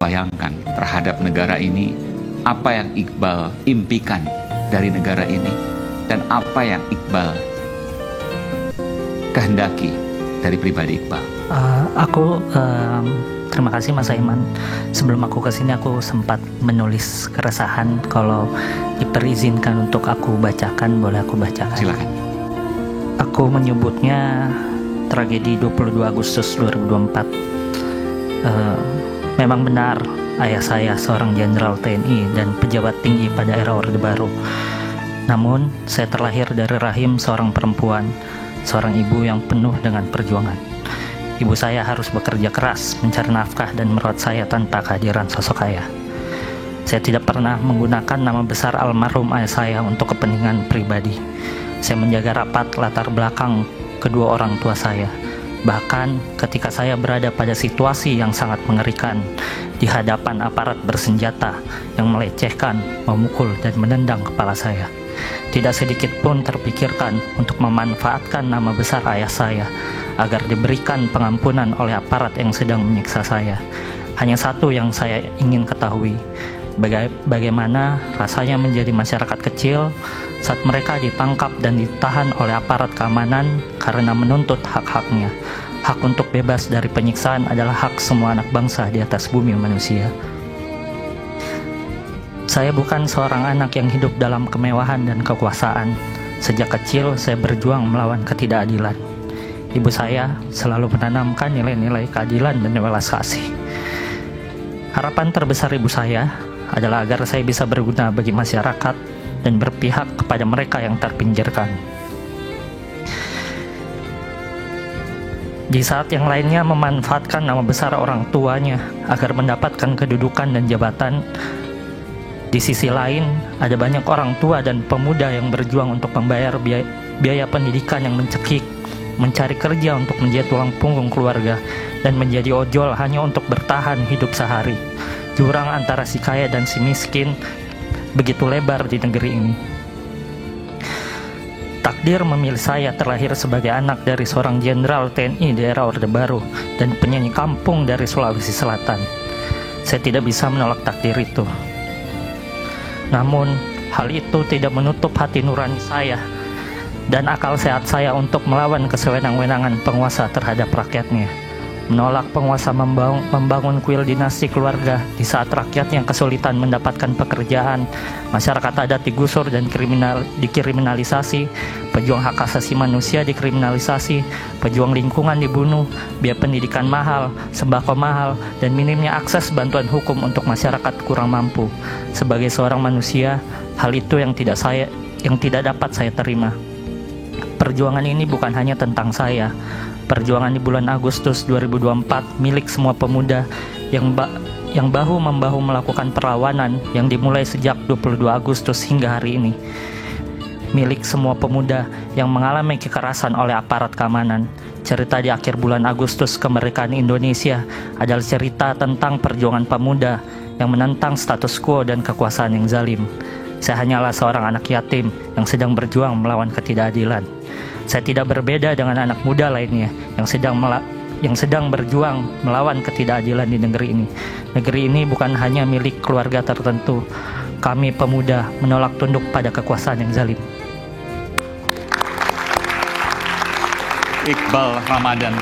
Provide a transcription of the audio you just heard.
bayangkan terhadap negara ini, apa yang Iqbal impikan dari negara ini, dan apa yang Iqbal kehendaki dari pribadi Iqbal. Terima kasih Mas Aiman. Sebelum aku kesini aku sempat menulis keresahan. Kalau diperizinkan untuk aku bacakan, boleh aku bacakan? Silakan. Aku menyebutnya tragedi 22 Agustus 2024. Memang benar, ayah saya seorang jenderal TNI dan pejabat tinggi pada era Orde Baru. Namun, saya terlahir dari rahim seorang perempuan, seorang ibu yang penuh dengan perjuangan. Ibu saya harus bekerja keras mencari nafkah dan merawat saya tanpa kehadiran sosok ayah. Saya tidak pernah menggunakan nama besar almarhum ayah saya untuk kepentingan pribadi. Saya menjaga rapat latar belakang kedua orang tua saya. Bahkan ketika saya berada pada situasi yang sangat mengerikan di hadapan aparat bersenjata yang melecehkan, memukul, dan menendang kepala saya, tidak sedikit pun terpikirkan untuk memanfaatkan nama besar ayah saya agar diberikan pengampunan oleh aparat yang sedang menyiksa saya. Hanya satu yang saya ingin ketahui, bagaimana rasanya menjadi masyarakat kecil saat mereka ditangkap dan ditahan oleh aparat keamanan karena menuntut hak-haknya. Hak untuk bebas dari penyiksaan adalah hak semua anak bangsa di atas bumi manusia. Saya bukan seorang anak yang hidup dalam kemewahan dan kekuasaan. Sejak kecil saya berjuang melawan ketidakadilan. Ibu saya selalu menanamkan nilai-nilai keadilan dan welas kasih. Harapan terbesar ibu saya adalah agar saya bisa berguna bagi masyarakat dan berpihak kepada mereka yang terpinggirkan. Di saat yang lainnya memanfaatkan nama besar orang tuanya agar mendapatkan kedudukan dan jabatan, di sisi lain ada banyak orang tua dan pemuda yang berjuang untuk membayar biaya pendidikan yang mencekik, mencari kerja untuk menjadi tulang punggung keluarga, dan menjadi ojol hanya untuk bertahan hidup sehari. Jurang antara si kaya dan si miskin begitu lebar di negeri ini. Takdir memilih saya terlahir sebagai anak dari seorang jenderal TNI di era Orde Baru dan penyanyi kampung dari Sulawesi Selatan. Saya tidak bisa menolak takdir itu. Namun, hal itu tidak menutup hati nurani saya dan akal sehat saya untuk melawan kesewenang-wenangan penguasa terhadap rakyatnya. Menolak penguasa membangun kuil dinasti keluarga di saat rakyat yang kesulitan mendapatkan pekerjaan, masyarakat adat digusur dan dikriminalisasi, pejuang hak asasi manusia dikriminalisasi, pejuang lingkungan dibunuh, biaya pendidikan mahal, sembako mahal, dan minimnya akses bantuan hukum untuk masyarakat kurang mampu. Sebagai seorang manusia, hal itu yang tidak dapat saya terima. Perjuangan ini bukan hanya tentang saya. Perjuangan di bulan Agustus 2024 milik semua pemuda yang bahu-membahu melakukan perlawanan yang dimulai sejak 22 Agustus hingga hari ini. Milik semua pemuda yang mengalami kekerasan oleh aparat keamanan. Cerita di akhir bulan Agustus kemerdekaan Indonesia adalah cerita tentang perjuangan pemuda yang menentang status quo dan kekuasaan yang zalim. Saya hanyalah seorang anak yatim yang sedang berjuang melawan ketidakadilan. Saya tidak berbeda dengan anak muda lainnya yang sedang berjuang melawan ketidakadilan di negeri ini. Negeri ini bukan hanya milik keluarga tertentu. Kami pemuda menolak tunduk pada kekuasaan yang zalim. Iqbal Ramadan.